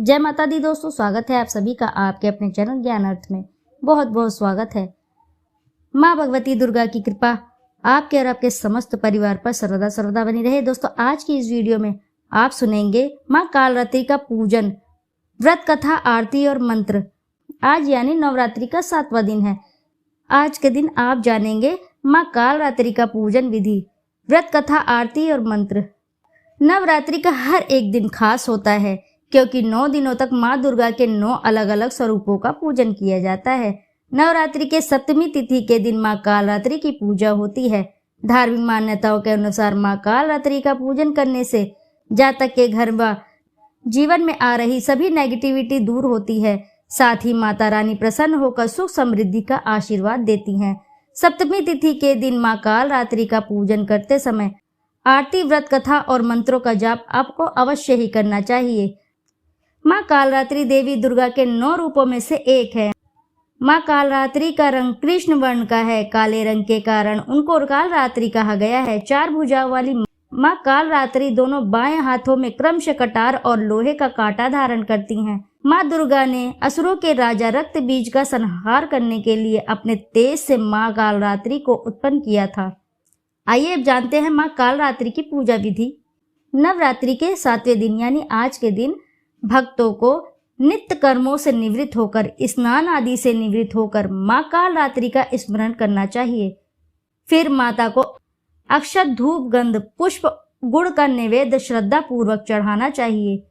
जय माता दी दोस्तों, स्वागत है आप सभी का आपके अपने चैनल ज्ञान अर्थ में। बहुत बहुत स्वागत है। माँ भगवती दुर्गा की कृपा आपके और आपके समस्त परिवार पर सर्वदा सर्वदा बनी रहे। दोस्तों, आज की इस वीडियो में आप सुनेंगे माँ कालरात्रि का पूजन, व्रत कथा, आरती और मंत्र। आज यानी नवरात्रि का 7वां दिन है। आज के दिन आप जानेंगे माँ कालरात्रि का पूजन विधि, व्रत कथा, आरती और मंत्र। नवरात्रि का हर एक दिन खास होता है क्योंकि 9 दिनों तक माँ दुर्गा के 9 अलग अलग स्वरूपों का पूजन किया जाता है। नवरात्रि के 7वीं तिथि के दिन माँ कालरात्रि की पूजा होती है। धार्मिक मान्यताओं के अनुसार माँ कालरात्रि का पूजन करने से जातक के घर व जीवन में आ रही सभी नेगेटिविटी दूर होती है। साथ ही माता रानी प्रसन्न होकर सुख समृद्धि का आशीर्वाद देती हैं। 7वीं तिथि के दिन माँ कालरात्रि का पूजन करते समय आरती, व्रत कथा और मंत्रों का जाप आपको अवश्य ही करना चाहिए। माँ कालरात्रि देवी दुर्गा के 9 रूपों में से एक है। माँ कालरात्रि का रंग कृष्ण वर्ण का है। काले रंग के कारण उनको कालरात्रि कहा गया है। 4 भुजाओं वाली माँ कालरात्रि दोनों बाएं हाथों में क्रमशः कटार और लोहे का कांटा धारण करती हैं। माँ दुर्गा ने असुरों के राजा रक्त बीज का संहार करने के लिए अपने तेज से माँ कालरात्रि को उत्पन्न किया था। आइए अब जानते हैं माँ कालरात्रि की पूजा विधि। नवरात्रि के 7वें दिन यानी आज के दिन भक्तों को नित्य कर्मों से निवृत्त होकर, स्नान आदि से निवृत्त होकर माँ कालरात्रि का स्मरण करना चाहिए। फिर माता को अक्षत, धूप, गंध, पुष्प, गुड़ का नैवेद्य श्रद्धा पूर्वक चढ़ाना चाहिए।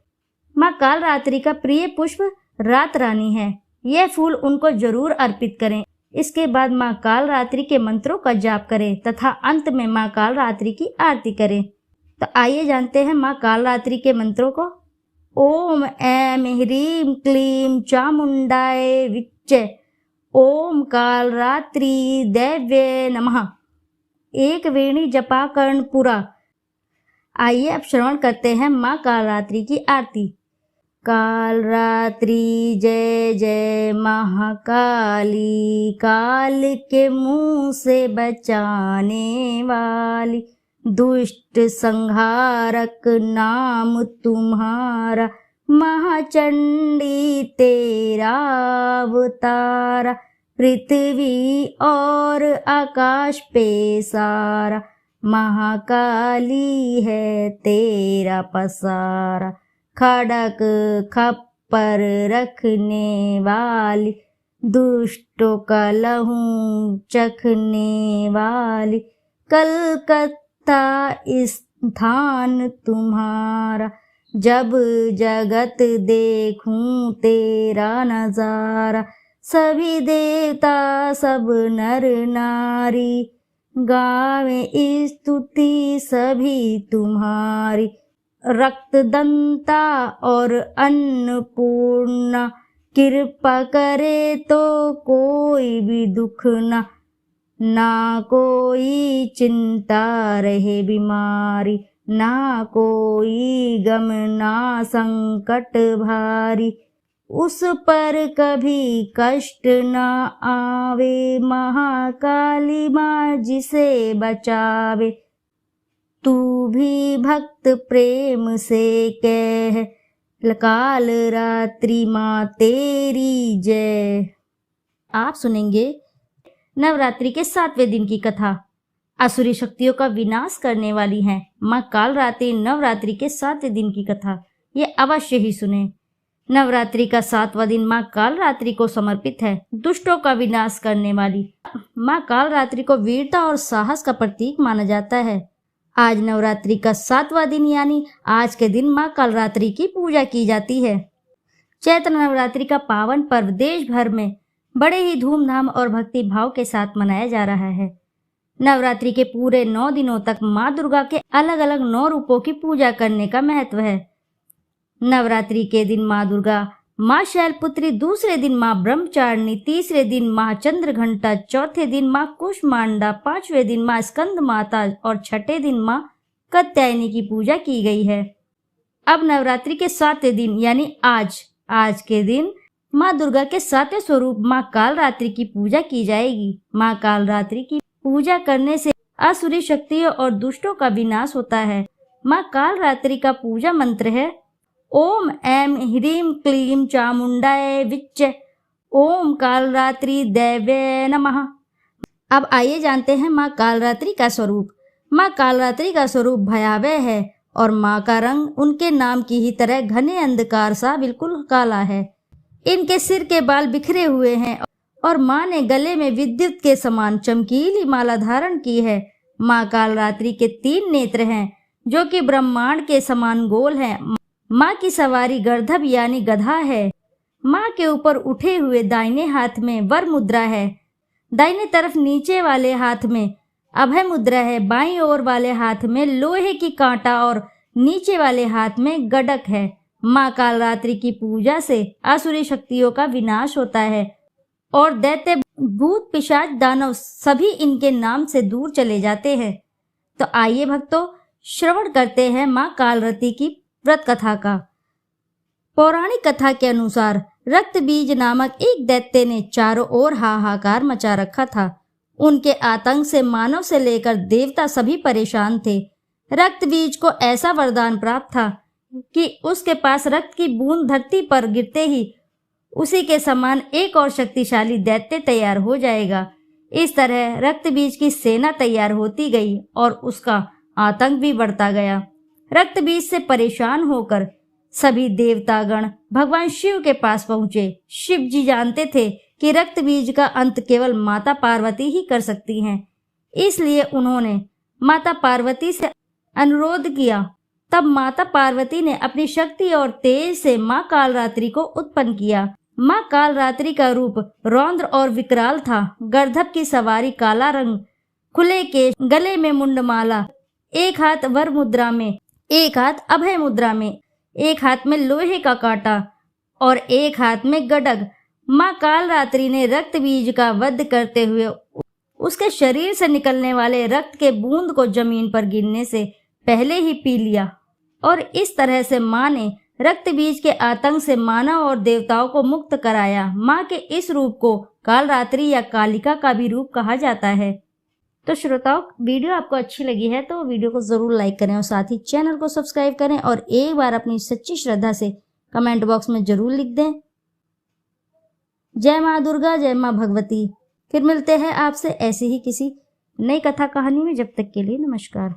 माँ कालरात्रि का प्रिय पुष्प रात रानी है। यह फूल उनको जरूर अर्पित करें। इसके बाद माँ कालरात्रि के मंत्रों का जाप करें तथा अंत में माँ कालरात्रि की आरती करें। तो आइए जानते हैं माँ कालरात्रि के मंत्रों को। ओम ऐं ह्रीं क्लीं चामुंडाय विच्चे, ओम कालरात्रि दैव्ये नमः। एक वेणी जपा कर्णपुरा। आइए अब श्रवण करते हैं माँ कालरात्रि की आरती। कालरात्रि जय जय महाकाली, काल के मुंह से बचाने वाली, दुष्ट संहारक नाम तुम्हारा, महाचंडी तेरा अवतारा, पृथ्वी और आकाश पे सारा, महाकाली है तेरा पसारा, खड़क खप्पर रखने वाली, दुष्टों का लहू चखने वाली, कलकत्ता स्थान तुम्हारा, जब जगत देखूं तेरा नजारा, सभी देवता सब नर नारी, गावे स्तुति सभी तुम्हारी, रक्तदंता और अन्नपूर्णा, कृपा करे तो कोई भी दुख ना कोई चिंता रहे बीमारी, ना कोई गम ना संकट भारी, उस पर कभी कष्ट न आवे, महाकाली माँ जिसे बचावे, तू भी भक्त प्रेम से कह, कालरात्रि माँ तेरी जय। आप सुनेंगे नवरात्रि के 7वें दिन की कथा। असुरी शक्तियों का विनाश करने वाली है माँ कालरात्रि। नवरात्रि के 7वें दिन की कथा ये अवश्य ही सुने। नवरात्रि का 7वां दिन माँ कालरात्रि को समर्पित है। दुष्टों का विनाश करने वाली माँ कालरात्रि को वीरता और साहस का प्रतीक माना जाता है। आज नवरात्रि का 7वां दिन यानी आज के दिन माँ कालरात्रि की पूजा की जाती है। चैत्र नवरात्रि का पावन पर्व देश भर में बड़े ही धूमधाम और भक्ति भाव के साथ मनाया जा रहा है। नवरात्रि के पूरे 9 दिनों तक माँ दुर्गा के अलग अलग 9 रूपों की पूजा करने का महत्व है। नवरात्रि के दिन माँ दुर्गा, माँ शैलपुत्री, दूसरे दिन माँ ब्रह्मचारिणी, तीसरे दिन माँ चंद्रघंटा, चौथे दिन माँ कुष्मांडा, 5वें दिन माँ स्कंद माता और 6ठे दिन माँ कात्यायनी की पूजा की गई है। अब नवरात्रि के 7वें दिन यानी आज के दिन माँ दुर्गा के 7वें स्वरूप माँ कालरात्रि की पूजा की जाएगी। माँ कालरात्रि की पूजा करने से असुरी शक्तियों और दुष्टों का विनाश होता है। माँ कालरात्रि का पूजा मंत्र है ओम ऐं ह्रीं क्लीं चामुंडाय विच्चे ओम कालरात्रि दैवे नमः। अब आइए जानते हैं माँ कालरात्रि का स्वरूप। माँ कालरात्रि का स्वरूप भयावह है और माँ का रंग उनके नाम की ही तरह घने अंधकार सा बिल्कुल काला है। इनके सिर के बाल बिखरे हुए हैं और माँ ने गले में विद्युत के समान चमकीली माला धारण की है। माँ कालरात्रि के 3 नेत्र हैं जो कि ब्रह्मांड के समान गोल हैं। माँ की सवारी गर्दभ यानी गधा है। माँ के ऊपर उठे हुए दाहिने हाथ में वर मुद्रा है, दाहिने तरफ नीचे वाले हाथ में अभय मुद्रा है, बाईं ओर वाले हाथ में लोहे की कांटा और नीचे वाले हाथ में गडक है। माँ कालरात्रि की पूजा से आसुरी शक्तियों का विनाश होता है और दैत्य भूत पिशाच दानव सभी इनके नाम से दूर चले जाते हैं। तो आइए भक्तों, श्रवण करते हैं माँ कालरात्रि की व्रत कथा का। पौराणिक कथा के अनुसार रक्त बीज नामक एक दैत्य ने चारों ओर हाहाकार मचा रखा था। उनके आतंक से मानव से लेकर देवता सभी परेशान थे। रक्त बीज को ऐसा वरदान प्राप्त था कि उसके पास रक्त की बूंद धरती पर गिरते ही उसी के समान एक और शक्तिशाली दैत्य तैयार हो जाएगा। इस तरह रक्त बीज की सेना तैयार होती गई और उसका आतंक भी बढ़ता गया। रक्त बीज से परेशान होकर सभी देवतागण भगवान शिव के पास पहुंचे। शिव जी जानते थे कि रक्त बीज का अंत केवल माता पार्वती ही कर सकती हैं, इसलिए उन्होंने माता पार्वती से अनुरोध किया। तब माता पार्वती ने अपनी शक्ति और तेज से माँ कालरात्रि को उत्पन्न किया। माँ कालरात्रि का रूप रौद्र और विकराल था। गर्दभ की सवारी, काला रंग, खुले केश, गले में मुंडमाला, एक हाथ वर मुद्रा में, एक हाथ अभय मुद्रा में, एक हाथ में लोहे का कांटा और एक हाथ में गडग। माँ कालरात्रि ने रक्त बीज का वध करते हुए उसके शरीर से निकलने वाले रक्त के बूंद को जमीन पर गिरने से पहले ही पी लिया और इस तरह से माँ ने रक्त बीज के आतंक से मानव और देवताओं को मुक्त कराया। माँ के इस रूप को कालरात्रि या कालिका का भी रूप कहा जाता है। तो श्रोताओं, वीडियो आपको अच्छी लगी है तो वीडियो को जरूर लाइक करें और साथ ही चैनल को सब्सक्राइब करें और एक बार अपनी सच्ची श्रद्धा से कमेंट बॉक्स में जरूर लिख दें। जय माँ दुर्गा, जय माँ भगवती। फिर मिलते हैं आपसे ऐसी ही किसी नई कथा कहानी में। जब तक के लिए नमस्कार।